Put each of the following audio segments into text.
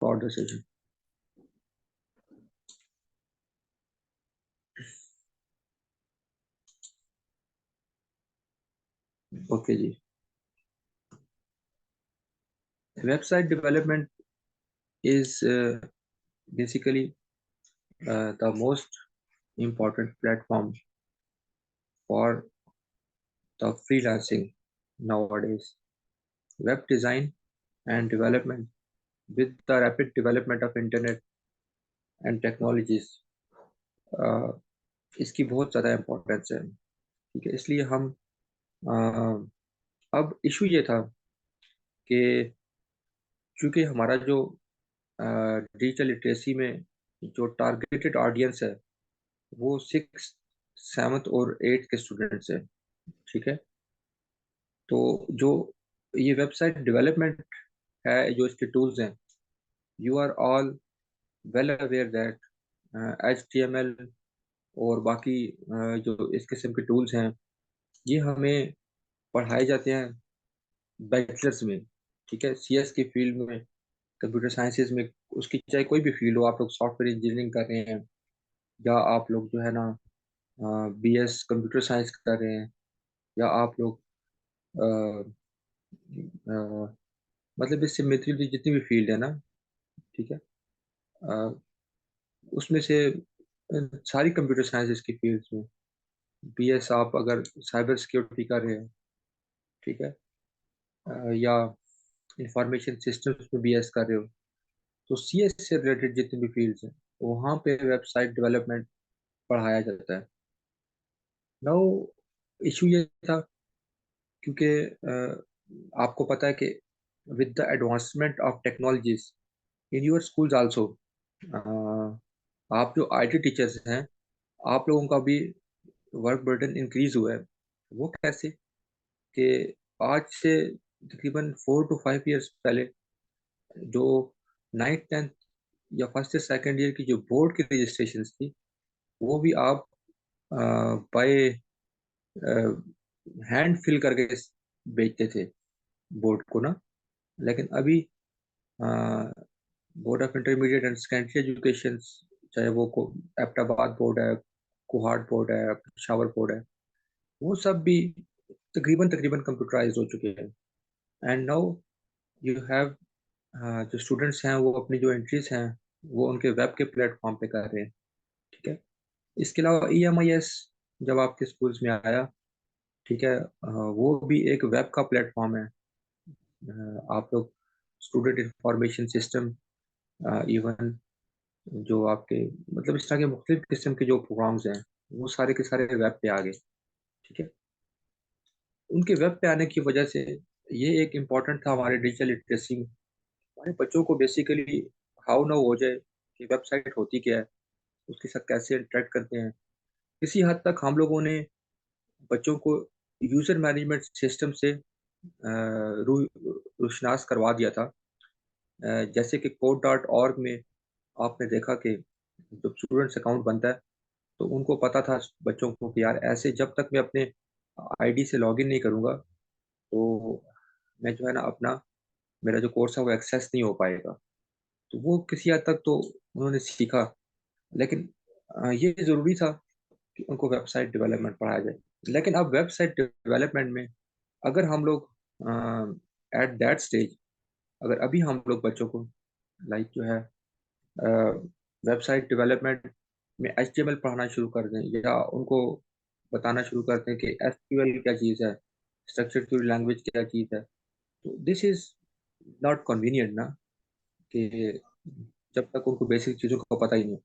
start the session. Okay ji. Website development is basically the most important platform for the freelancing nowadays. Web design and development, with the rapid development of internet and technologies, uh, इसकी बहुत ज़्यादा importance है. ठीक है, इसलिए हम अब issue ये था कि चूंकि हमारा जो डिजिटल लिटरेसी में जो टारगेटेड ऑडियंस है वो 6th 7th और 8th के स्टूडेंट्स हैं. ठीक है, तो जो ये वेबसाइट डेवलपमेंट है, जो इसके टूल्स हैं, you are all well aware that HTML और बाकी जो इस किस्म के टूल्स हैं, ये हमें पढ़ाए जाते हैं बैचलर्स में. ठीक है, CS की फील्ड में, कंप्यूटर साइंसेज में, उसकी चाहे कोई भी फील्ड हो, आप लोग सॉफ्टवेयर इंजीनियरिंग कर रहे हैं या आप लोग जो है ना BS कंप्यूटर साइंस कर रहे हैं, या आप लोग अ, अ, मतलब इससे मिलती जुलती जितनी भी फील्ड है ना, ठीक है, अ, उसमें से सारी कंप्यूटर साइंस की फील्ड्स में BS आप अगर साइबर सिक्योरिटी कर रहे हैं, ठीक है, या इंफॉर्मेशन सिस्टम्स में BS कर रहे हो, तो CS से रिलेटेड जितनी भी फील्ड्स हैं वहाँ पे वेबसाइट डेवलपमेंट पढ़ाया जाता है. नाउ इशू ये था क्योंकि आपको पता है कि with the advancement of technologies in your schools also, आप जो IT टीचर्स हैं, आप लोगों का भी वर्क बर्डन इंक्रीज हुआ है. वो कैसे कि आज से तकरीबन 4 to 5 years पहले जो 9th 10th या फर्स्ट या सेकेंड ईयर की जो बोर्ड की रजिस्ट्रेशन थी, वो भी आप बाय हैंड फिल करके बेचते थे बोर्ड को ना. लेकिन अभी board of intermediate and secondary education, चाहे वो एबटाबाद बोर्ड है, कोहाट बोर्ड है, शावर बोर्ड है, वो सब भी तकरीबन तकरीबन कंप्यूटराइज हो चुके हैं. एंड नाउ यू हैव जो स्टूडेंट्स हैं वो अपनी जो एंट्रीज हैं वो उनके वेब के प्लेटफॉर्म पे कर रहे हैं. ठीक है, इसके अलावा EMIS जब आपके स्कूल्स में आया, ठीक है, वो भी एक वेब का प्लेटफॉर्म है. आप लोग स्टूडेंट इंफॉर्मेशन सिस्टम, इवन जो आपके मतलब इस तरह के मुख्तलिफ किस्म के जो प्रोग्राम्स हैं वो सारे के सारे वेब पे आ गए. ठीक है, उनके वेब पे आने की वजह से ये एक इम्पॉर्टेंट था हमारे डिजिटल लिटरेसी में. हमारे बच्चों को बेसिकली हाउ ना हो जाए कि वेबसाइट होती क्या है, उसके साथ कैसे इंटरेक्ट करते हैं. किसी हद तक हम लोगों ने बच्चों को यूजर मैनेजमेंट सिस्टम से रुशनास करवा दिया था. जैसे कि code.org में आपने देखा कि जब स्टूडेंट्स अकाउंट बनता है तो उनको पता था बच्चों को कि यार ऐसे जब तक मैं अपने ID से लॉगिन नहीं करूंगा तो मैं जो है ना अपना मेरा जो कोर्स है वो एक्सेस नहीं हो पाएगा. तो वो किसी हद तक तो उन्होंने सीखा, लेकिन ये ज़रूरी था कि उनको वेबसाइट डेवलपमेंट पढ़ाया जाए. लेकिन अब वेबसाइट डेवलपमेंट में अगर हम लोग एट दैट स्टेज, अगर अभी हम लोग बच्चों को लाइक जो है वेबसाइट डेवलपमेंट में HTML पढ़ाना शुरू कर दें, या उनको बताना शुरू कर दें कि SQL क्या चीज़ है, स्ट्रक्चर क्वेरी लैंग्वेज क्या चीज़ है, तो दिस इज़ नॉट कन्वीनियंट ना, कि जब तक उनको बेसिक चीज़ों का पता ही नहीं.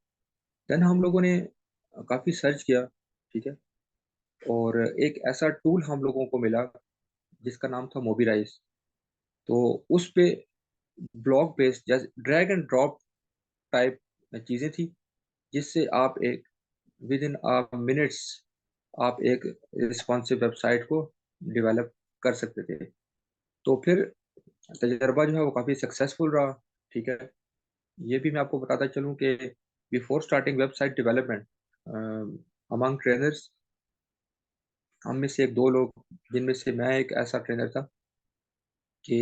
देन हम लोगों ने काफ़ी सर्च किया. ठीक है, और एक ऐसा टूल हम लोगों को मिला जिसका नाम था मोबिराइज. तो उस पे ब्लॉग बेस्ड जैसे ड्रैग एंड ड्रॉप टाइप चीज़ें थी, जिससे आप एक विद इन मिनट्स आप एक रिस्पॉन्सिव वेबसाइट को डेवलप कर सकते थे. तो फिर तजर्बा जो है वो काफ़ी सक्सेसफुल रहा. ठीक है, ये भी मैं आपको बताता चलूँ कि before starting website development among trainers, हम में से एक दो लोग, जिनमें से मैं एक ऐसा ट्रेनर था कि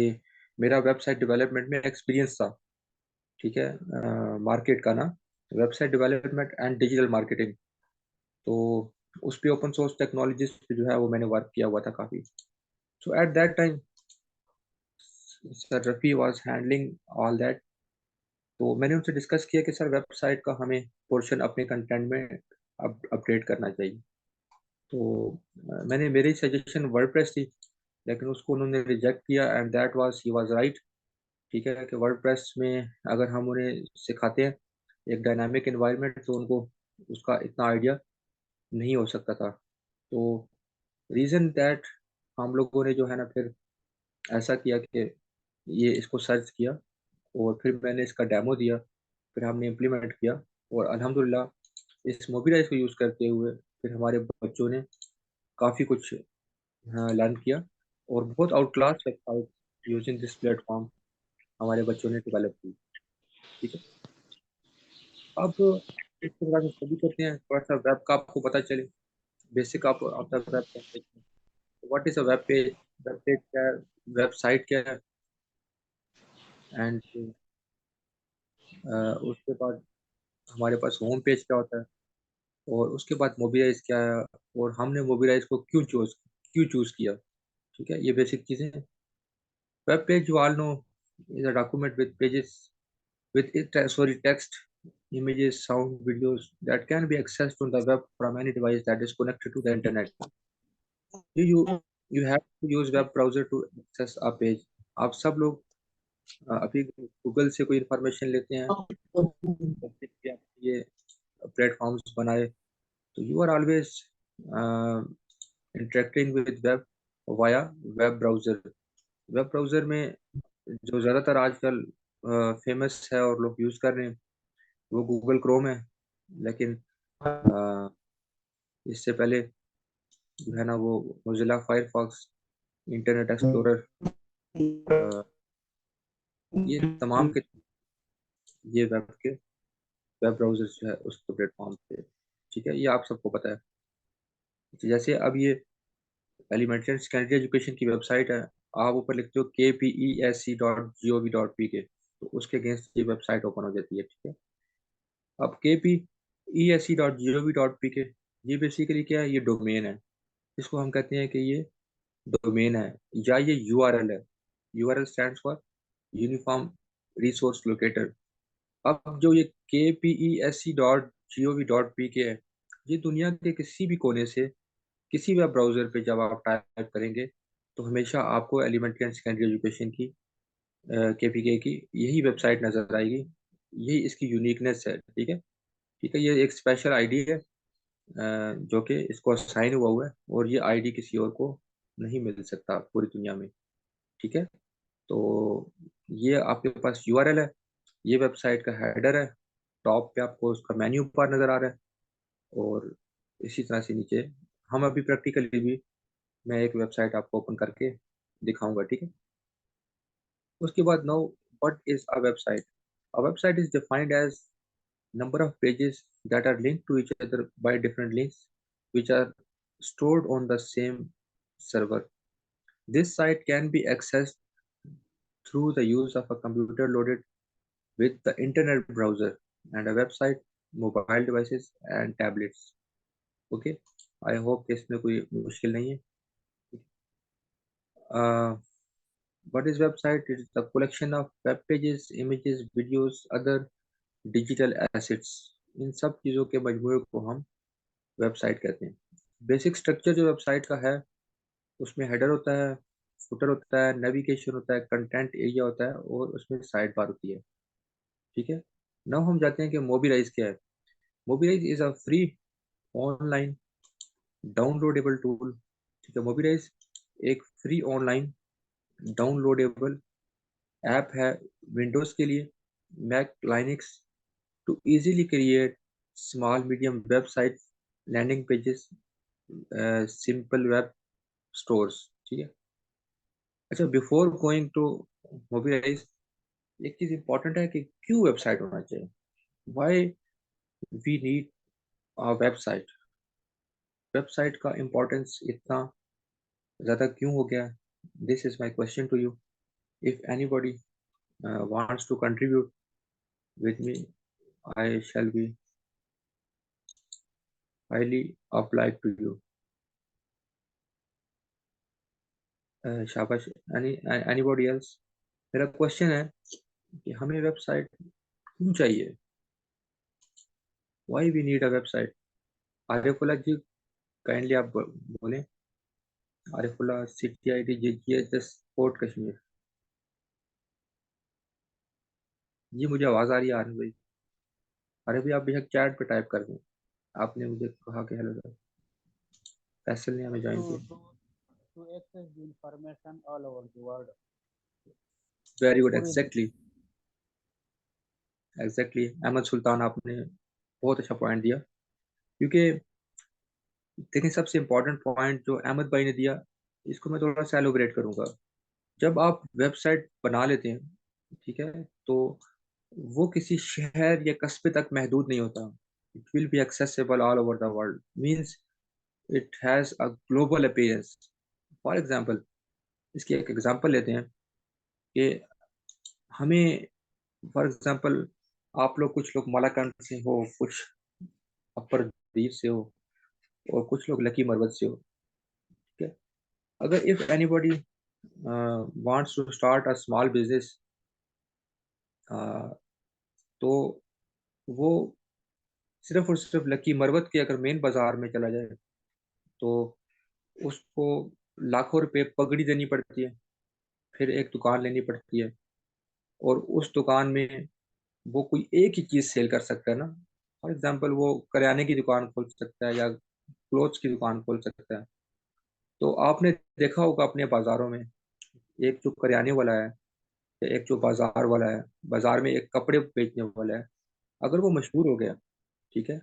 मेरा वेबसाइट डेवलपमेंट में एक्सपीरियंस था. ठीक है, मार्केट का ना, website development and digital marketing. तो उस पे ओपन सोर्स टेक्नोलॉजीज पे जो है वो मैंने वर्क किया हुआ था काफ़ी। So at that time sir Rafi was handling all that. तो मैंने उनसे डिस्कस किया कि सर वेबसाइट का हमें पोर्शन अपने कंटेंट में अपडेट करना चाहिए। तो मैंने मेरी सजेशन वर्डप्रेस थी, लेकिन उसको उन्होंने रिजेक्ट किया and that was he was right. ठीक है कि वर्डप्रेस में अगर हम उन्हें सिखाते हैं एक डायनामिक एनवायरनमेंट, तो उनको उसका इतना आइडिया नहीं हो सकता था। तो रीज़न दैट हम लोगों ने जो है ना फिर ऐसा किया कि ये इसको सर्च किया और फिर मैंने इसका डेमो दिया, फिर हमने इम्प्लीमेंट किया और अल्हम्दुलिल्लाह इस मोबिलाइज को यूज़ करते हुए फिर हमारे बच्चों ने काफ़ी कुछ लर्न किया और बहुत out class website using this platform हमारे बच्चों ने डेवलप की। ठीक है, अब इस तरह से स्टडी करते हैं, थोड़ा सा वेब का आपको पता चले, बेसिक आप अपना वेब कैसे देखते हैं, what is a web page, web page क्या है, वेबसाइट क्या है, एंड उसके बाद हमारे पास होम पेज क्या होता है, और उसके बाद मोबिलाइज क्या है, और हमने मोबिलाइज को क्यों चूज किया। ठीक है, ये बेसिक चीजें हैं। Web page you all know is a document with pages with it, sorry, text, images, sound, videos that can be accessed on the web from any device that is connected to the internet. You you you have to use web browser to access a page. आप सब लोग अभी Google से कोई information लेते हैं, जैसे कि आप ये प्लेटफॉर्म्स बनाए, तो you are always interacting with web via web browser. Web browser में जो ज़्यादातर आजकल फेमस है और लोग यूज़ कर रहे हैं वो गूगल क्रोम है, लेकिन अ, इससे पहले जो है ना वो मोज़िला फायरफॉक्स, इंटरनेट एक्सप्लोरर, ये तमाम के ये वेब ब्राउज़र्स जो है उस प्लेटफ़ॉर्म पे। ठीक है, ये आप सबको पता है। जैसे अब ये एलिमेंट्री एंड सेकेंडरी एजुकेशन की वेबसाइट है, आप ऊपर लिखते हो kpesc.gov.pk, तो उसके अगेंस्ट ये वेबसाइट ओपन हो जाती है। ठीक है, अब kpesc.gov.pk ये बेसिकली क्या है, ये डोमेन है। इसको हम कहते हैं कि ये डोमेन है या ये यूआरएल है। URL stands for uniform resource locator. अब जो ये kpesc.gov.pk है, ये दुनिया के किसी भी कोने से किसी वेब ब्राउज़र पे जब आप टाइप करेंगे, तो हमेशा आपको एलिमेंट्री एंड सेकेंडरी एजुकेशन की केपीके की यही वेबसाइट नज़र आएगी। यही इसकी यूनिकनेस है। ठीक है, ये एक स्पेशल आईडी है जो कि इसको असाइन हुआ है और ये आईडी किसी और को नहीं मिल सकता पूरी दुनिया में। ठीक है, तो ये आपके पास यूआरएल है, ये वेबसाइट का हेडर है, टॉप पे आपको उसका मेन्यू बार नज़र आ रहा है, और इसी तरह से नीचे हम अभी प्रैक्टिकली भी मैं एक वेबसाइट आपको ओपन करके दिखाऊंगा। ठीक है, उसके बाद now what is a website is defined as number of pages that are linked to each other by different links which are stored on the same server. This site can be accessed through the use of a computer loaded with the internet browser and a website, mobile devices and tablets. Okay, I hope कि इसमें कोई मुश्किल नहीं है। uh, what is website? It is the collection of web pages, images, videos, other digital assets। इन सब चीज़ों के मजमूए को हम वेबसाइट कहते हैं। बेसिक स्ट्रक्चर जो वेबसाइट का है, उसमें हेडर होता है, फुटर होता है, नेविगेशन होता है, कंटेंट एरिया होता है और उसमें साइड बार होती है। ठीक है, नाउ हम जाते हैं कि मोबिलाइज क्या है। Mobilize is a free online downloadable tool. ठीक है, मोबिलाइज एक फ्री ऑनलाइन डाउनलोडेबल ऐप है विंडोज के लिए, Mac, Linux, to easily create small medium website, landing pages, simple web stores. ठीक है, अच्छा, बिफोर गोइंग टू मोबिलाइज, एक चीज इंपॉर्टेंट है कि क्यों वेबसाइट होना चाहिए, why we need a website. Website का इम्पोर्टेंस इतना ज़्यादा क्यों हो गया, this is my question to you. If anybody wants to contribute, with me. I shall be highly obliged to you. शाबाश. Anybody else? मेरा क्वेश्चन है कि हमें वेबसाइट क्यों चाहिए? Why we need a website? Arifulla ji, kindly आप बोलें. Arifulla, CTIT JGHS court Kashmir. जी मुझे आवाज़ आ रही है आरिफ भाई. अरे भाई आप बेशक चैट पे टाइप कर दें. आपने मुझे कहा कि हेलो सर. फैसल ने हमें ज्वाइन to किया. to access the information all over the world. Very good. पूरी एग्जैक्टली. एग्जैक्टली अहमद सुल्तान, आपने बहुत अच्छा पॉइंट दिया. क्योंकि देखिए, सबसे इम्पोर्टेंट पॉइंट जो अहमद भाई ने दिया, इसको मैं थोड़ा सा एलोबरेट करूंगा. जब आप वेबसाइट बना लेते हैं, ठीक है, तो वो किसी शहर या कस्बे तक महदूद नहीं होता. It will be accessible all over the world. Means it has a global appearance. For example, इसकी एक एग्जांपल लेते हैं कि हमें, फॉर एग्जांपल, आप लोग, कुछ लोग मलाकंद से हो, कुछ अपर दीप से हो, और कुछ लोग लकी मरवत से हो. ठीक है. अगर if anybody wants to start a small business, तो वो सिर्फ और सिर्फ लकी मरवत के अगर मेन बाजार में चला जाए, तो उसको लाखों रुपए पगड़ी देनी पड़ती है. फिर एक दुकान लेनी पड़ती है, और उस दुकान में वो कोई एक ही चीज़ सेल कर सकता है ना. फॉर एग्जांपल, वो करियाने की दुकान खोल सकता है, या क्लोथ्स की दुकान खोल सकता है. तो आपने देखा होगा अपने बाज़ारों में, एक जो करियाने वाला है, या एक जो बाज़ार वाला है, बाज़ार में एक कपड़े बेचने वाला है, अगर वो मशहूर हो गया, ठीक है,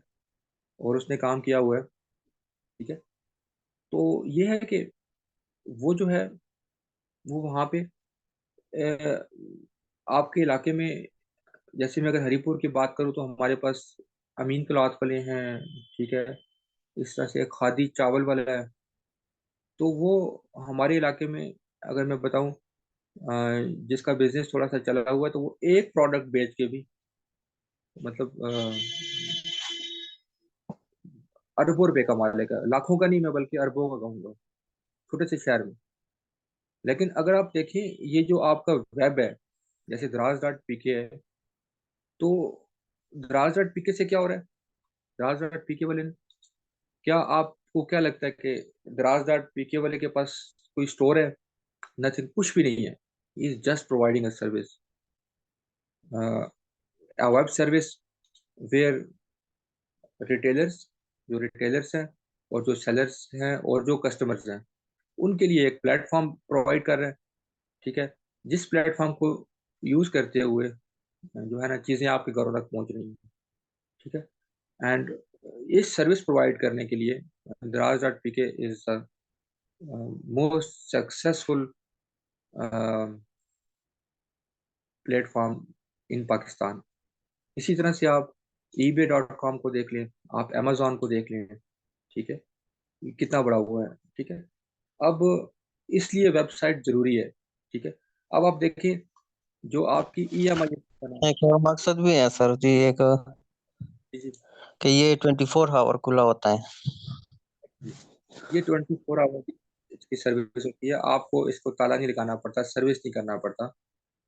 और उसने काम किया हुआ है, ठीक है, तो ये है कि वो जो है, वो वहाँ पे आपके इलाके में, जैसे मैं अगर हरीपुर की बात करूँ, तो हमारे पास अमीन क्लॉथ वाले हैं, ठीक है, इस तरह से एक खादी चावल वाला है. तो वो हमारे इलाके में, अगर मैं बताऊं, जिसका बिजनेस थोड़ा सा चला हुआ है, तो वो एक प्रोडक्ट बेच के भी, मतलब अरबों रुपए कमा लेगा. लाखों का नहीं, मैं बल्कि अरबों का कहूंगा, छोटे से शहर में. लेकिन अगर आप देखें, ये जो आपका वेब है, जैसे दराज डॉट पीके है, तो दराज डॉट पीके से क्या हो रहा है? दराज डॉट पीके वाले ने, क्या आपको क्या लगता है कि दराज डॉट पीके वाले के पास कोई स्टोर है? नथिंग, कुछ भी नहीं है. Is just providing a service, a web service where retailers, जो रिटेलर्स हैं, और जो सेलर्स हैं, और जो कस्टमर्स हैं, उनके लिए एक प्लेटफॉर्म प्रोवाइड कर रहे हैं. ठीक है. जिस प्लेटफॉर्म को यूज करते हुए जो है ना, चीज़ें आपके घरों तक पहुंच रही हैं. ठीक है. एंड इस सर्विस प्रोवाइड करने के लिए दराज डॉट पी के is the most successful platform इन पाकिस्तान. इसी तरह से आप ebay.com को देख लें, आप अमेजोन को देख लें. ठीक है. ये कितना बड़ा हुआ है. ठीक है. अब इसलिए वेबसाइट जरूरी है. ठीक है. अब आप देखें, जो आपकी EMI बना. एक और मकसद भी है सर जी, एक जी. कि ये 24 आवर खुला होता है. ये 24 आवर की सर्विस होती है. आपको इसको ताला नहीं लगाना पड़ता, सर्विस नहीं करना पड़ता.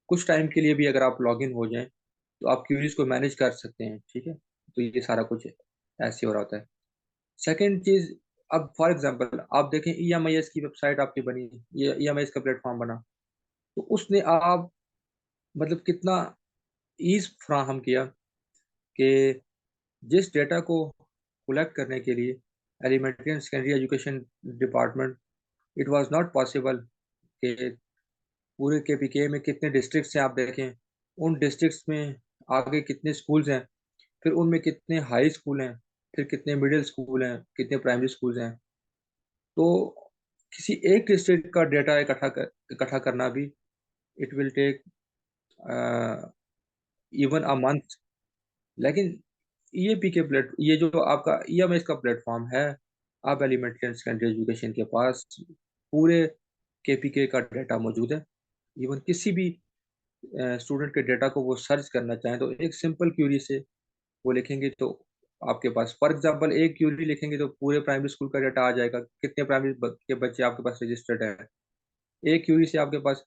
कुछ टाइम के लिए भी अगर आप लॉग इन हो जाएं, तो आप क्यूरीज को मैनेज कर सकते हैं. ठीक है. तो ये सारा कुछ ऐसे हो रहा होता है. सेकेंड चीज, अब फॉर एग्जांपल आप देखें, EMIS की वेबसाइट आपकी बनी, ये EMIS का प्लेटफॉर्म बना, तो उसने आप, मतलब कितना ईज फ्राहम किया कि जिस डेटा को कलेक्ट करने के लिए elementary and secondary education department, it was not possible कि पूरे KPK में कितने डिस्ट्रिक्ट्स हैं आप देखें, उन डिस्ट्रिक्ट्स में आगे कितने स्कूल्स हैं, फिर उनमें कितने हाई स्कूल हैं, फिर कितने मिडिल स्कूल हैं, कितने प्राइमरी स्कूल्स हैं. तो किसी एक डिस्ट्रिक्ट का डेटा इकट्ठा करना भी, it will take even a month. लेकिन ये जो आपका EMS का प्लेटफॉर्म है, आप एलिमेंट्री एंड सेकेंडरी एजुकेशन के पास पूरे KPK का डाटा मौजूद है. इवन किसी भी स्टूडेंट के डेटा को वो सर्च करना चाहें तो एक सिंपल क्यूरी से वो लिखेंगे तो आपके पास, फॉर एग्जांपल, एक क्यूरी लिखेंगे तो पूरे प्राइमरी स्कूल का डेटा आ जाएगा, कितने प्राइमरी के बच्चे आपके पास रजिस्टर्ड हैं। एक क्यूरी से आपके पास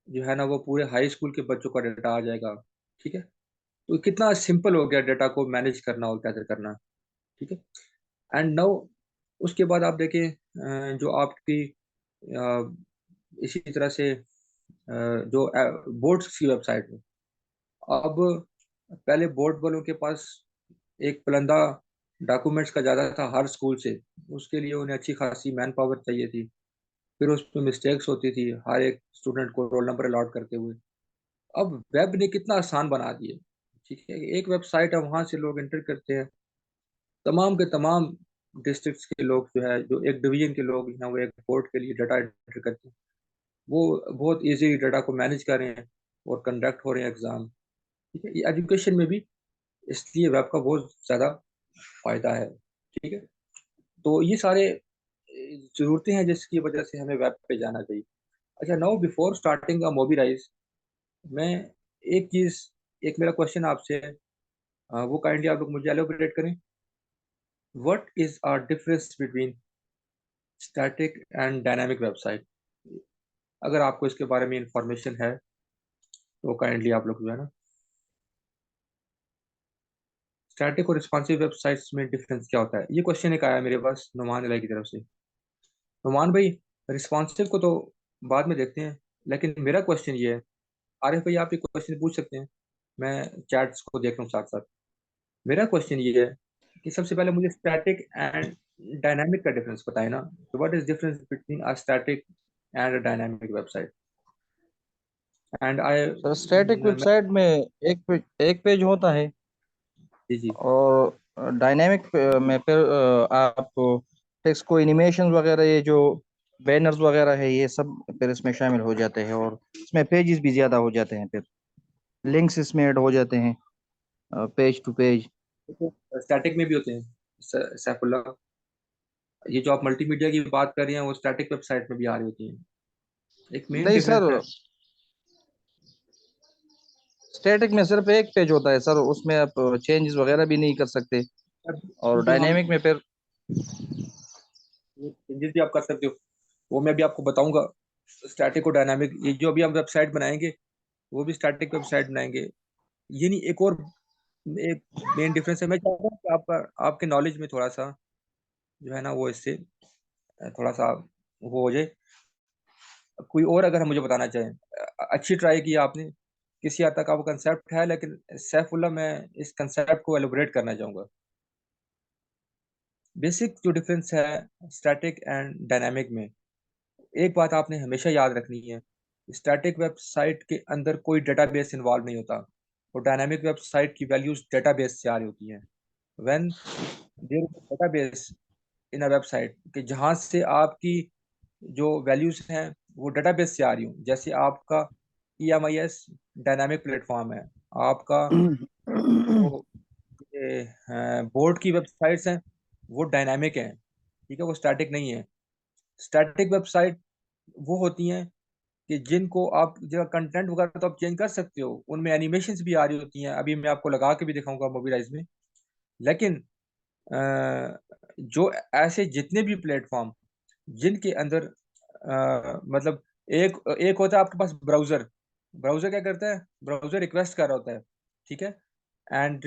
जो है ना वो पूरे हाई स्कूल के बच्चों का डेटा आ जाएगा। ठीक है, तो कितना सिंपल हो गया डेटा को मैनेज करना और कैसे करना। ठीक है, एंड नाउ उसके बाद आप देखें जो आपकी इसी तरह से जो बोर्ड्स की वेबसाइट में, अब पहले बोर्ड वालों के पास एक पलंदा डॉक्यूमेंट्स का ज़्यादा था हर स्कूल से, उसके लिए उन्हें अच्छी खासी मैन पावर चाहिए थी, फिर उसमें मिस्टेक्स होती थी हर एक स्टूडेंट को रोल नंबर अलॉट करते हुए। अब वेब ने कितना आसान बना दिए। ठीक है, एक वेबसाइट है, वहाँ से लोग एंटर करते हैं, तमाम के तमाम डिस्ट्रिक्ट्स के लोग जो है, जो एक डिवीजन के लोग हैं, वो एक बोर्ड के लिए डाटा एंटर करते हैं, वो बहुत इजी डाटा को मैनेज कर रहे हैं और कंडक्ट हो रहे हैं एग्जाम। ठीक है, ये एजुकेशन में भी इसलिए वेब का बहुत ज़्यादा फायदा है। ठीक है, तो ये सारे ज़रूरतें हैं जिसकी वजह से हमें वेब पे जाना चाहिए। अच्छा, now before starting a Mobilize, मैं एक चीज़, एक मेरा क्वेश्चन आपसे है, वो काइंडली आप लोग मुझे एलोबरेट करें। What is our difference between static and dynamic website? अगर आपको इसके बारे में इंफॉर्मेशन है तो काइंडली आप लोग जो है ना, स्टैटिक और रिस्पॉन्सिव वेबसाइट्स में डिफरेंस क्या होता है, ये क्वेश्चन एक आया मेरे पास नुमान इलाई की तरफ से। नुमान भाई, रिस्पॉन्सिव को तो बाद में देखते हैं, लेकिन मेरा क्वेश्चन ये है, आरिफ भाई आप ये क्वेश्चन पूछ सकते हैं, मैं चैट्स को देख रहा हूँ साथ साथ। मेरा क्वेश्चन ये है कि सबसे पहले मुझे स्टैटिक एंड डायनामिक का डिफरेंस बताएं ना। तो what is difference between a static and a dynamic website? And I sir static website में एक पेज होता है, जी जी। और डायनेमिक में फिर आप टेक्स्ट को एनिमेशन वगैरह, ये जो बैनर्स वगैरह है, ये सब फिर इसमें शामिल हो जाते हैं, और इसमें पेजेस भी ज़्यादा हो जाते हैं, फिर लिंक्स इसमें ऐड हो जाते हैं पेज टू पेज। स्टैटिक में भी होते हैं सैफुल्ला, ये जो आप मल्टीमीडिया की बात कर रहे हैं वो स्टैटिक वेबसाइट में भी आ रही होती हैं। एक मेन नहीं डिफरेंस सर, है। स्टैटिक में सिर्फ एक पेज होता है सर, उसमें आप चेंजेस वगैरह भी नहीं कर सकते। और जो हम डायनेमिक में फिर चेंजेस भी आप कर सकते हो, वो मैं भी आपको बताऊंगा। स्टैटिक और डायनामिक, ये जो अभी हम वेबसाइट बनाएंगे वो भी स्टैटिक वेबसाइट बनाएंगे। ये नहीं, एक और एक मेन डिफरेंस है, मैं चाहता हूँ कि आपका आपके नॉलेज में थोड़ा सा जो है ना वो इससे थोड़ा सा वो हो जाए। कोई और अगर हम मुझे बताना चाहें, अच्छी ट्राई की आपने, किसी हद तक आपका कंसेप्ट है, लेकिन सैफुल्ला मैं इस कंसेप्ट को एलोबरेट करना चाहूँगा। बेसिक जो डिफरेंस है स्टैटिक एंड डायनामिक में, एक बात आपने हमेशा याद रखनी है, स्टैटिक वेबसाइट के अंदर कोई डेटाबेस इन्वॉल्व नहीं होता, और डायनामिक वेबसाइट की वैल्यूज डेटाबेस से आ रही होती हैं। When there is database in a website, कि जहाँ से आपकी जो वैल्यूज हैं वो डेटाबेस से आ रही हूँ, जैसे आपका EMIS डायनामिक प्लेटफॉर्म है, आपका जो बोर्ड की वेबसाइट्स हैं वो डायनामिक हैं। ठीक है, वो स्टैटिक नहीं है। स्टैटिक वेबसाइट वो होती हैं कि जिनको आप जो कंटेंट वगैरह तो आप चेंज कर सकते हो, उनमें एनिमेशंस भी आ रही होती हैं, अभी मैं आपको लगा के भी दिखाऊंगा मोबिलाइज में। लेकिन जो ऐसे जितने भी प्लेटफॉर्म जिनके अंदर मतलब एक एक होता है आपके पास ब्राउजर, ब्राउजर क्या करता है, ब्राउजर रिक्वेस्ट कर रहा होता है। ठीक है, एंड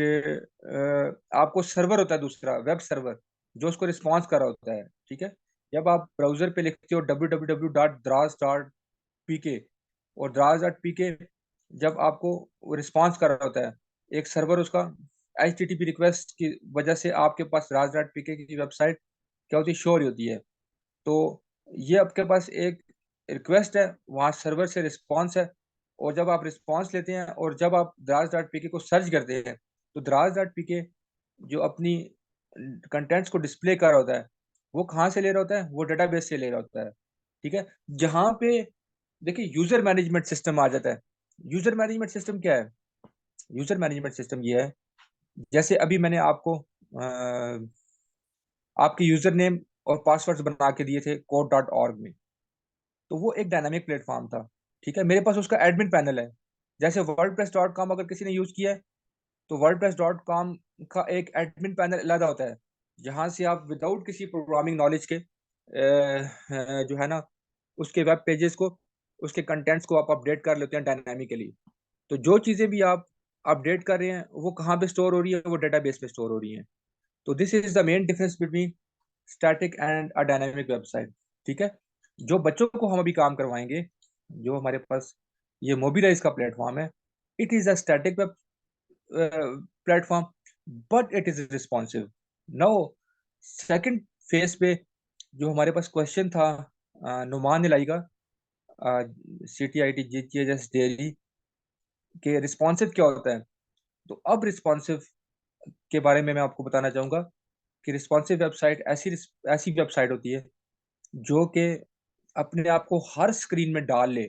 आपको सर्वर होता है दूसरा, वेब सर्वर, जो उसको रिस्पॉन्स कर रहा होता है। ठीक है, जब आप ब्राउजर पे लिखते हो www.draz.pk, और draz.pk जब आपको रिस्पॉन्स कर रहा होता है, एक सर्वर उसका HTTP रिक्वेस्ट की वजह से आपके पास draz.pk की वेबसाइट क्या होती है, शोर होती है। तो ये आपके पास एक रिक्वेस्ट है, वहाँ सर्वर से रिस्पॉन्स है, और जब आप रिस्पॉन्स लेते हैं और जब आप द्राज.pk को सर्च करते हैं, तो द्राज.pk जो अपनी कंटेंट्स को डिस्प्ले कर रहा होता है, वो कहाँ से ले रहा होता है, वो डेटाबेस से ले रहा होता है। ठीक है, जहाँ पे देखिए यूजर मैनेजमेंट सिस्टम आ जाता है। यूजर मैनेजमेंट सिस्टम क्या है? यूजर मैनेजमेंट सिस्टम ये है, जैसे अभी मैंने आपको आपके यूजर नेम और पासवर्ड्स बना के दिए थे code.org में, तो वो एक डायनामिक प्लेटफॉर्म था। ठीक है, मेरे पास उसका एडमिन पैनल है, जैसे wordpress.com अगर किसी ने यूज किया है तो wordpress.com का एक एडमिन पैनल अलग होता है, जहां से आप विदाउट किसी प्रोग्रामिंग नॉलेज के जो है ना उसके वेब पेजेस को, उसके कंटेंट्स को आप अपडेट कर लेते हैं डायनामिकली। तो जो चीज़ें भी आप अपडेट कर रहे हैं वो कहाँ पे स्टोर हो रही है, वो डेटाबेस में स्टोर हो रही है। तो this is the main difference between static and a dynamic website. ठीक है, जो बच्चों को हम अभी काम करवाएंगे, जो हमारे पास ये मोबिलाइज का प्लेटफॉर्म है, it is a static web platform but it is responsive. Now second phase पे जो हमारे पास क्वेश्चन था नुमान इलाई का, CTIT GTHS डेयरी के रिस्पॉन्सिव क्या होता है। तो अब रिस्पॉन्सिव के बारे में मैं आपको बताना चाहूँगा कि रिस्पॉन्सिव वेबसाइट ऐसी ऐसी वेबसाइट होती है जो कि अपने आप को हर स्क्रीन में डाल ले।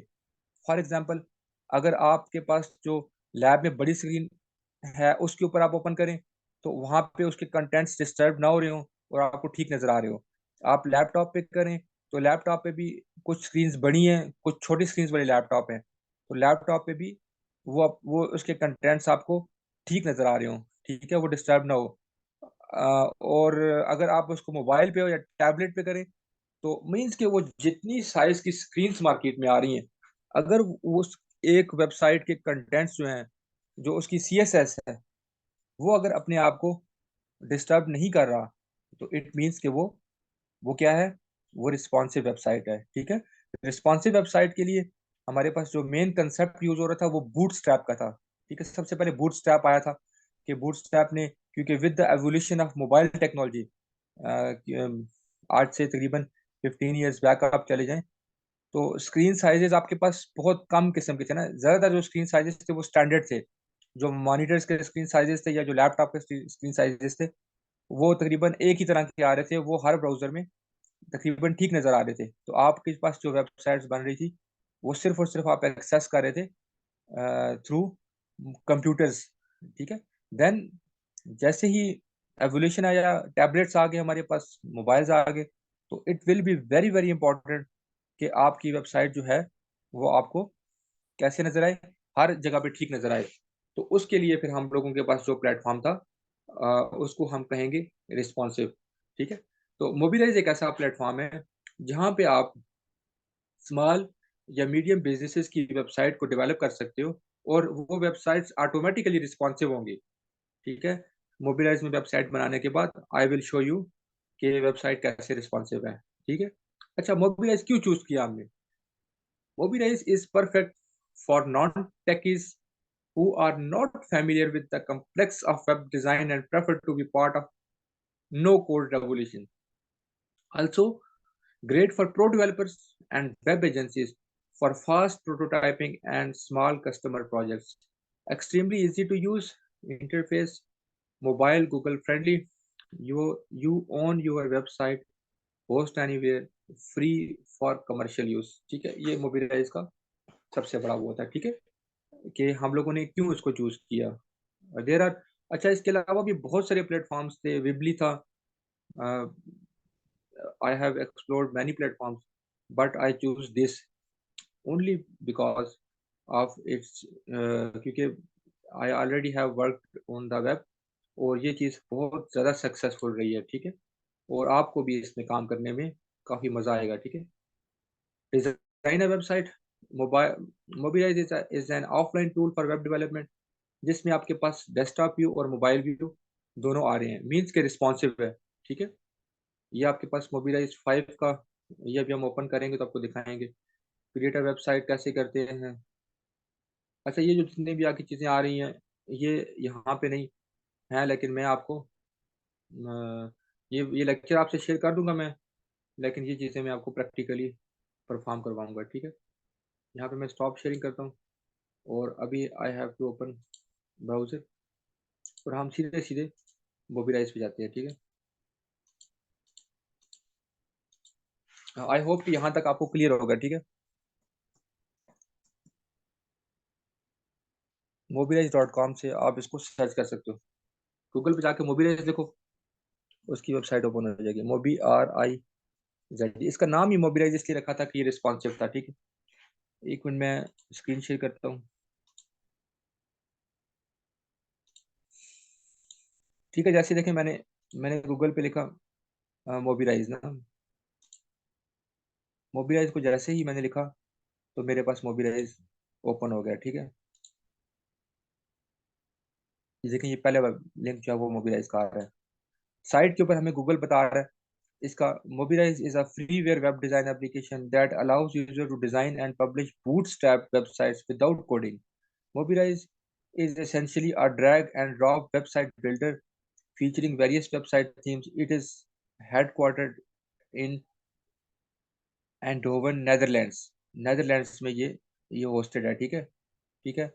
फॉर एग्जांपल, अगर आपके पास जो लैब में बड़ी स्क्रीन है उसके ऊपर आप ओपन करें तो वहाँ पे उसके कंटेंट्स डिस्टर्ब ना हो रहे हो और आपको ठीक नज़र आ रहे हो। आप लैपटॉप पे करें तो लैपटॉप पे भी कुछ स्क्रीन्स बड़ी हैं, कुछ छोटी स्क्रीन्स वाले लैपटॉप हैं, तो लैपटॉप पे भी वो उसके कंटेंट्स आपको ठीक नज़र आ रहे हो, ठीक है, वो डिस्टर्ब ना हो। और अगर आप उसको मोबाइल पे हो या टैबलेट पे करें तो मीन्स कि वो जितनी साइज की स्क्रीन्स मार्केट में आ रही हैं, अगर उस एक वेबसाइट के कंटेंट्स जो हैं, जो उसकी CSS है, वो अगर अपने आप को डिस्टर्ब नहीं कर रहा तो इट मीन्स कि वो क्या है, वो रिस्पॉन्सिव वेबसाइट है। ठीक है, रिस्पॉन्सिव वेबसाइट के लिए हमारे पास जो मेन कंसेप्ट यूज हो रहा था वो बूटस्ट्रैप का था। ठीक है, सबसे पहले बूटस्ट्रैप आया था कि बूटस्ट्रैप ने, क्योंकि with the evolution of mobile technology, आज से तकरीबन 15 ईयर्स बैक आप चले जाएं तो स्क्रीन साइजेस आपके पास बहुत कम किस्म के थे ना, ज़्यादातर जो स्क्रीन साइजेस थे वो स्टैंडर्ड थे। जो मॉनिटर्स के स्क्रीन साइजेस थे या जो लैपटॉप के स्क्रीन साइजेस थे वो तकरीबन एक ही तरह के आ रहे थे, वो हर ब्राउज़र में तकरीबन ठीक नज़र आ रहे थे। तो आपके पास जो वेबसाइट्स बन रही थी वो सिर्फ और सिर्फ आप एक्सेस कर रहे थे थ्रू कंप्यूटर्स। ठीक है, देन जैसे ही एवोल्यूशन आया, टैबलेट्स आ गए हमारे पास, मोबाइल्स आ गए, तो it will be very very important कि आपकी वेबसाइट जो है वो आपको कैसे नजर आए, हर जगह पे ठीक नजर आए। तो उसके लिए फिर हम लोगों के पास जो प्लेटफॉर्म था उसको हम कहेंगे रिस्पॉन्सिव। ठीक है, तो मोबिलाइज एक ऐसा प्लेटफॉर्म है जहाँ पे आप स्मॉल या मीडियम बिजनेसेस की वेबसाइट को डेवलप कर सकते हो और वो वेबसाइट्स ऑटोमेटिकली रिस्पॉन्सिव होंगी। ठीक है, मोबिलाइज में वेबसाइट बनाने के बाद आई विल शो यू कि वेबसाइट कैसे रिस्पॉन्सिव है। ठीक है, अच्छा, मोबिलाइज क्यों चूज किया हमने? Mobilize is perfect for non-techies who are not familiar with the complex of web design and prefer to be part of no-code revolution. Also, great for pro developers and web agencies for fast prototyping and small customer projects. Extremely easy to use interface, mobile, Google friendly. You own your website, host anywhere, free for commercial use. ठीक है, ये mobilise का सबसे बड़ा वो होता है। ठीक है, कि हम लोगों ने क्यों इसको चूज किया। देर आर, अच्छा, इसके अलावा भी बहुत सारे प्लेटफॉर्म्स थे, विबली था, I have explored many platforms but I choose this only because of its, क्योंकि I already have worked on the web और ये चीज़ बहुत ज़्यादा सक्सेसफुल रही है। ठीक है, और आपको भी इसमें काम करने में काफ़ी मज़ा आएगा। ठीक है, design a website, mobile is an offline tool for web development जिसमें आपके पास डेस्कटॉप व्यू और मोबाइल व्यू दोनों आ रहे हैं, मीन्स के रिस्पॉन्सिव है। ठीक है, ये आपके पास मोबिलाइज 5 का, ये अभी हम ओपन करेंगे तो आपको दिखाएंगे क्रिएटर वेबसाइट कैसे करते हैं। अच्छा, ये जो जितने भी आपकी चीज़ें आ रही हैं ये यहाँ पे नहीं है, लेकिन मैं आपको ये लेक्चर आपसे शेयर कर दूंगा मैं, लेकिन ये चीज़ें मैं आपको प्रैक्टिकली परफॉर्म करवाऊंगा। ठीक है, यहाँ पे मैं स्टॉप शेयरिंग करता हूँ और अभी I have to open browser और हम सीधे सीधे मोबिलाइज पे जाते हैं। ठीक है, आई होप कि यहाँ तक आपको क्लियर होगा। ठीक है, mobilize.com से आप इसको सर्च कर सकते हो, गूगल पे जाके मोबिलाइज लिखो, उसकी वेबसाइट ओपन हो जाएगी। MobiRIZ, इसका नाम ही मोबिलाइज इसलिए रखा था कि ये रिस्पॉन्सिव था। ठीक है, एक मिनट मैं स्क्रीन शेयर करता हूँ। ठीक है, जैसे देखें मैंने मैंने गूगल पे लिखा मोबिलाइज ना, मोबिलाइज को जैसे ही मैंने लिखा तो मेरे पास मोबिलाइज ओपन हो गया। ठीक है, ये देखें, ये पहले लिंक जो है वो मोबिलाइज का आ रहा है। साइट के ऊपर हमें गूगल बता रहा है इसका, Mobilize is a freeware web design application that allows user to design and publish Bootstrap websites without coding. Mobilize is essentially a drag and drop website builder featuring various website themes. It is headquartered in Eindhoven, Netherlands. Netherlands में ये hosted है। ठीक है, ठीक है।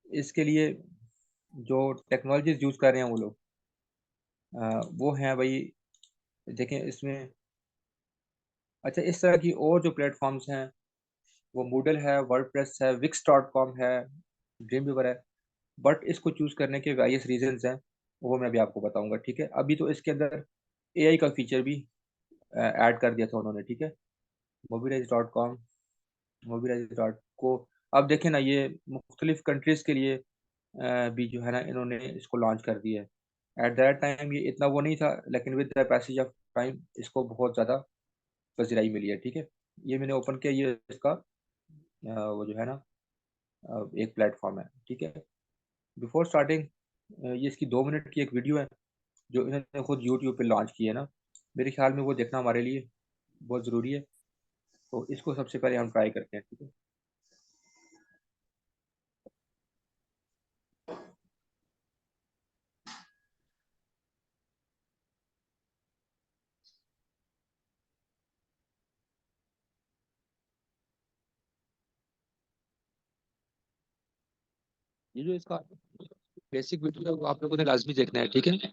इसके लिए जो टेक्नोलॉजीज यूज कर रहे हैं वो लोग, वो हैं भाई, देखें इसमें। अच्छा, इस तरह की और जो प्लेटफॉर्म्स हैं वो मूडल है, वर्डप्रेस है, wix.com है, ड्रीमवीवर है। बट इसको चूज करने के वेरियस रीजंस हैं, वो मैं अभी आपको बताऊंगा। ठीक है, अभी तो इसके अंदर एआई का फीचर भी ऐड कर दिया था उन्होंने। ठीक है, mobilize.com, mobilize डॉट को। अब देखें ना, ये मुख्तलिफ कंट्रीज के लिए भी जो है ना इन्होंने इसको लॉन्च कर दिया है। एट दैट टाइम ये इतना वो नहीं था, लेकिन with the passage of time इसको बहुत ज़्यादा पजीराई मिली है। ठीक है, ये मैंने ओपन किया, ये इसका वो जो है ना एक प्लेटफॉर्म है। ठीक है, बिफोर स्टार्टिंग, ये इसकी 2 मिनट की एक वीडियो है जो इन्होंने खुद यूट्यूब पे लॉन्च की है ना। मेरे ख्याल में वो देखना हमारे लिए बहुत ज़रूरी है, तो इसको सबसे पहले हम ट्राई करते हैं। ठीक है, ये जो इसका बेसिक वीडियो है वो आप लोगों ने लाजमी देखना है। ठीक है, ठीक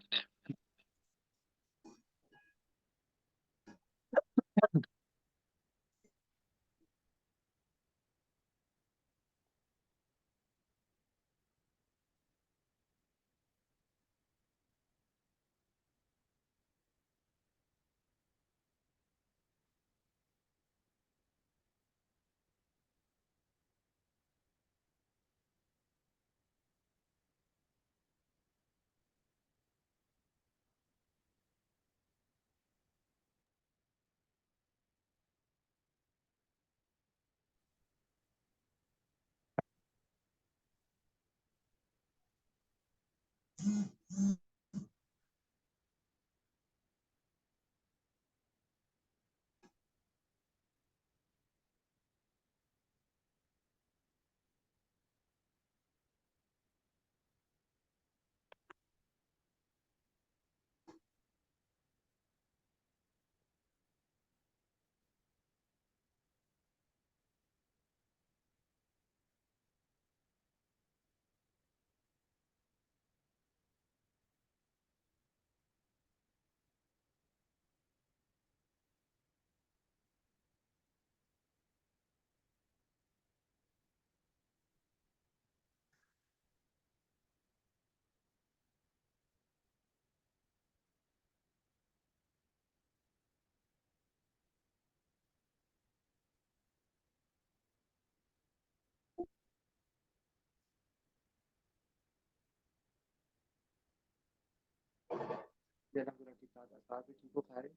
हो खा रहे?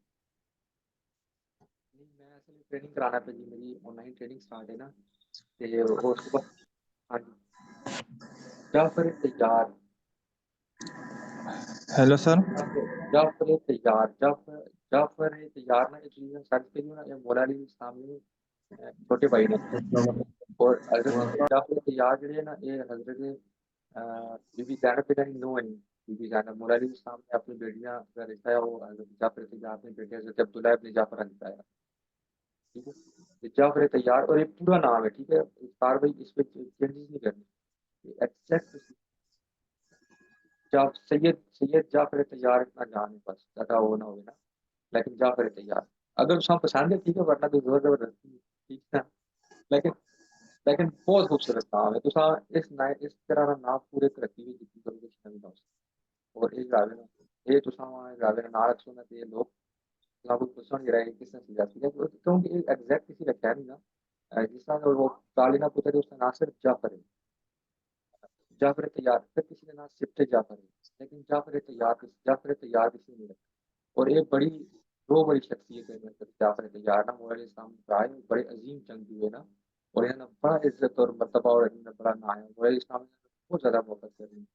नहीं, मैं असल ट्रेनिंग कराना पे जी, मेरी ऑनलाइन ट्रेनिंग स्टार्ट है ना, ते वो सुबह। हाँ जी, जाफर तैयार, हेलो सर। जाफर तैयार, जाफर तैयार ना, एक चीज सर्च करियो ना, ये मौला अली इस्लामी छोटे भाई ने। और हजरत जाफर तैयार ਜਿਹੜੇ ना, ये हजरत बीबी जैनब बिन नो है। बीबी जैनब, मौला अली इस्लाम ने अपनी बेटियां का रिश्ता है, वो हजरत जाफर तैयार अपनी बेटे हजरत अब्दुल्ला इब्न जाफर हंसाया। ठीक है, ये जाफर तैयार और एक पूरा नाम है। ठीक है, इफ्तार भाई इस पे चेंजेस नहीं करनी, एग्जैक्ट जाफ सैयद सैयद जाफर तैयार इतना जान है, बस ज्यादा वो ना हो ना। लेकिन जाफर तैयार अगर उसका पसंद है ठीक है, वरना तो जोर जबरदस्ती है, ठीक है। लेकिन लेकिन बहुत खूबसूरत नाम है, तुसा इस तरह का नाम पूरे तरक्की भी जितनी करो कुछ नहीं हो सकता। और एक गावे ना, ये तुसा गावे ना ना रखो ना, तो ये लोग तुसा को पूछो नहीं रहे किसने सीधा सीधा, क्योंकि एग्जैक्ट किसी रखा नहीं ना। जिस तरह वो कालीना पुत्र है उसका नाम सिर्फ जाफर है, जाफर तैयार, फिर किसी का नाम सिफ्त जाफर है। लेकिन जाफर तैयार किसी नहीं है। और एक बड़ी दो बड़ी शख्सियत है मतलब जाफर तैयार ना मुगल इस्लाम राय बड़े अजीम जंगी हुए ना। और इन्होंने बड़ा इज्जत और मर्तबा और इन्होंने बड़ा नाम है मुगल इस्लाम ने बहुत ज़्यादा मोहब्बत कर रही है।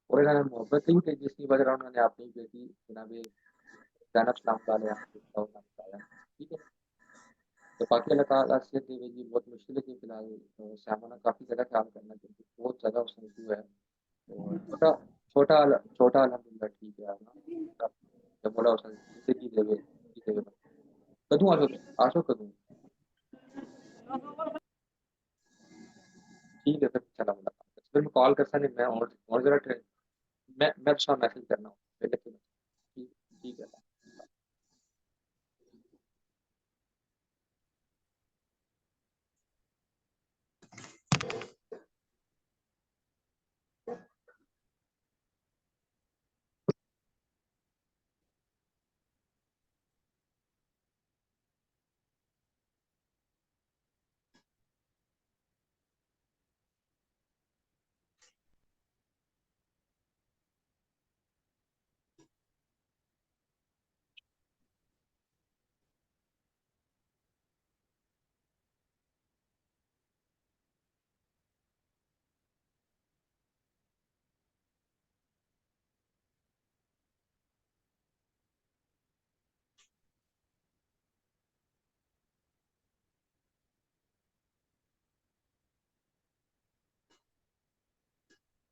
और इन्होंने मोहब्बत ही की जिसकी वजह उन्होंने अपनी बेटी जनाब जैनब सलाम बताया। ठीक है। तो बाकी अल्लाह ताला से देवेगी बहुत मुश्किल है कि फिलहाल सामना काफ़ी ज़्यादा ख्याल करना क्योंकि बहुत ज़्यादा उसने हुआ है। और छोटा छोटा छोटा अल्हम्दुलिल्लाह ठीक है ना। जब बोला उसने जिंदगी देवे कदूं आशो कदूं। ठीक है फिर चला मुलाकात फिर मैं कॉल कर सा नहीं मैं और जरा मैं उसका मैसेज करना हूँ फिर लेकिन ठीक ठीक है।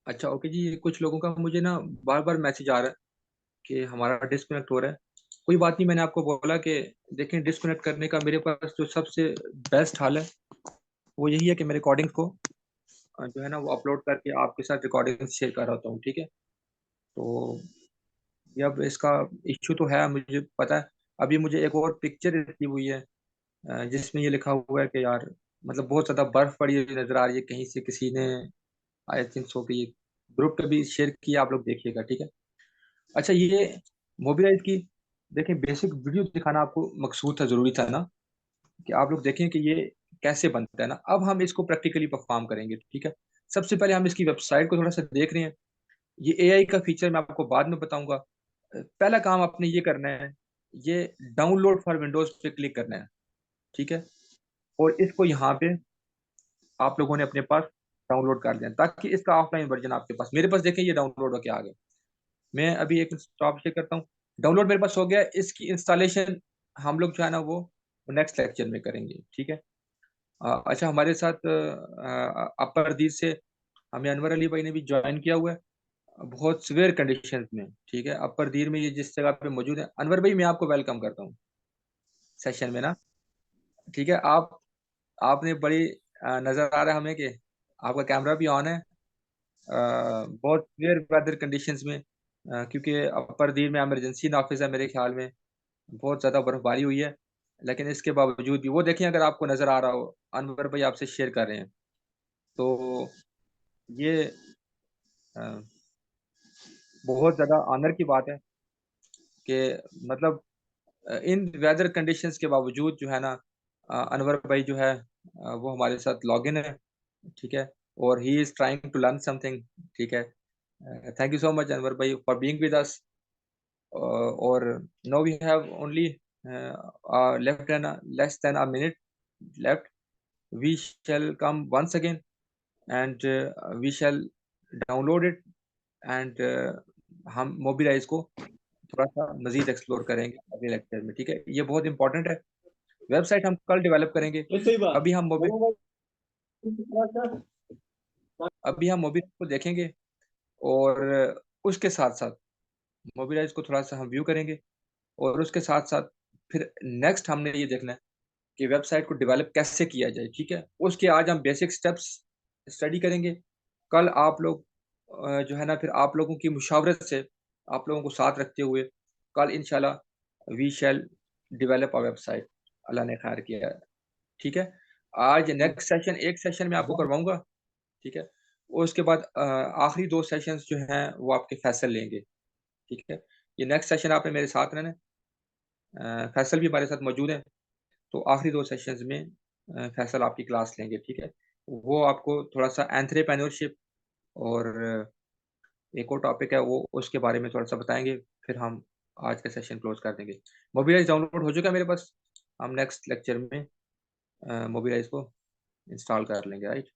अच्छा ओके जी, ये कुछ लोगों का मुझे ना बार बार मैसेज आ रहा है कि हमारा डिस्कनेक्ट हो रहा है। कोई बात नहीं, मैंने आपको बोला कि देखें डिस्कनेक्ट करने का मेरे पास जो सबसे बेस्ट हल है वो यही है कि मैं रिकॉर्डिंग को जो है ना वो अपलोड करके आपके साथ रिकॉर्डिंग शेयर कर रहा हूँ। ठीक है। तो ये अब इसका इश्यू तो है मुझे पता है। अभी मुझे एक और पिक्चर रिसीव हुई है जिसमें ये लिखा हुआ है कि यार मतलब बहुत ज़्यादा बर्फ पड़ी हुई नजर आ रही है कहीं से किसी ने आई थिंक सो कि ये ग्रुप पे भी शेयर किया, आप लोग देखिएगा। ठीक है। अच्छा ये मोबिलाइज की देखें बेसिक वीडियो दिखाना आपको मकसूद था, जरूरी था ना कि आप लोग देखें कि ये कैसे बनता है ना। अब हम इसको प्रैक्टिकली परफॉर्म करेंगे। ठीक है। सबसे पहले हम इसकी वेबसाइट को थोड़ा सा देख रहे हैं। ये एआई का फीचर मैं आपको बाद में बताऊंगा। पहला काम आपने ये करना है, ये डाउनलोड फॉर विंडोज पे क्लिक करना है। ठीक है। और इसको यहाँ पे आप लोगों ने अपने पास डाउनलोड कर लिया ताकि इसका ऑफलाइन वर्जन आपके पास, मेरे पास देखें ये डाउनलोड होके आ गया। मैं अभी एक स्टॉप शेयर करता हूँ। डाउनलोड मेरे पास हो गया। इसकी इंस्टॉलेशन हम लोग जो है ना वो नेक्स्ट लेक्चर में करेंगे। ठीक है। अच्छा हमारे साथ अपर से हमें अनवर अली भाई ने भी ज्वाइन किया हुआ है बहुत सिवियर कंडीशंस में। ठीक है। अपर दीर में ये जिस जगह पे मौजूद है, अनवर भाई मैं आपको वेलकम करता हूँ सेशन में ना। ठीक है। आपने बड़ी नजर आ रहा है हमें कि आपका कैमरा भी ऑन है बहुत सिवियर वेदर कंडीशंस में क्योंकि अपर दीर में इमरजेंसी नाफिज है मेरे ख्याल में, बहुत ज़्यादा बर्फबारी हुई है। लेकिन इसके बावजूद भी वो देखिए अगर आपको नज़र आ रहा हो अनवर भाई आपसे शेयर कर रहे हैं। तो ये अ, बहुत ज़्यादा ऑनर की बात है कि मतलब इन वेदर कंडीशंस के बावजूद जो है ना अनवर भाई जो है वो हमारे साथ लॉग इन है। ठीक है। और he is trying to learn something. ठीक है। Thank you so much Anwar भाई फॉर बीइंग विद अस। और no we have only left an less than a minute left. We shall come once again and we shall download it and हम Mobilize को थोड़ा सा मजीद explore करेंगे अगले lecture में। ठीक है। ये बहुत इंपॉर्टेंट है। वेबसाइट हम कल डेवलप करेंगे। अभी हम मोबिल अभी हम मोबिल को देखेंगे और उसके साथ साथ मोबिलाइज को थोड़ा सा हम व्यू करेंगे। और उसके साथ साथ फिर नेक्स्ट हमने ये देखना है कि वेबसाइट को डेवलप कैसे किया जाए। ठीक है। उसके आज हम बेसिक स्टेप्स स्टडी करेंगे। कल आप लोग जो है ना फिर आप लोगों की मुशावरत से आप लोगों को साथ रखते हुए कल इंशाल्लाह we shall develop a website, अल्लाह ने खैर किया है। ठीक है। आज नेक्स्ट सेशन एक सेशन में आपको करवाऊंगा। ठीक है। और उसके बाद आखिरी दो सेशंस जो हैं वो आपके फैसल लेंगे। ठीक है। ये नेक्स्ट सेशन आपने मेरे साथ रहना है। फैसल भी हमारे साथ मौजूद है। तो आखिरी दो सेशंस में फैसल आपकी क्लास लेंगे। ठीक है। वो आपको थोड़ा सा एंथ्रेप्रेन्योरशिप और एक और टॉपिक है, वो उसके बारे में थोड़ा सा बताएंगे, फिर हम आज का सेशन क्लोज कर देंगे। मोबिलाइज डाउनलोड हो चुका है मेरे पास, हम नेक्स्ट लेक्चर में मोबिलाइज को इंस्टॉल कर लेंगे, राइट।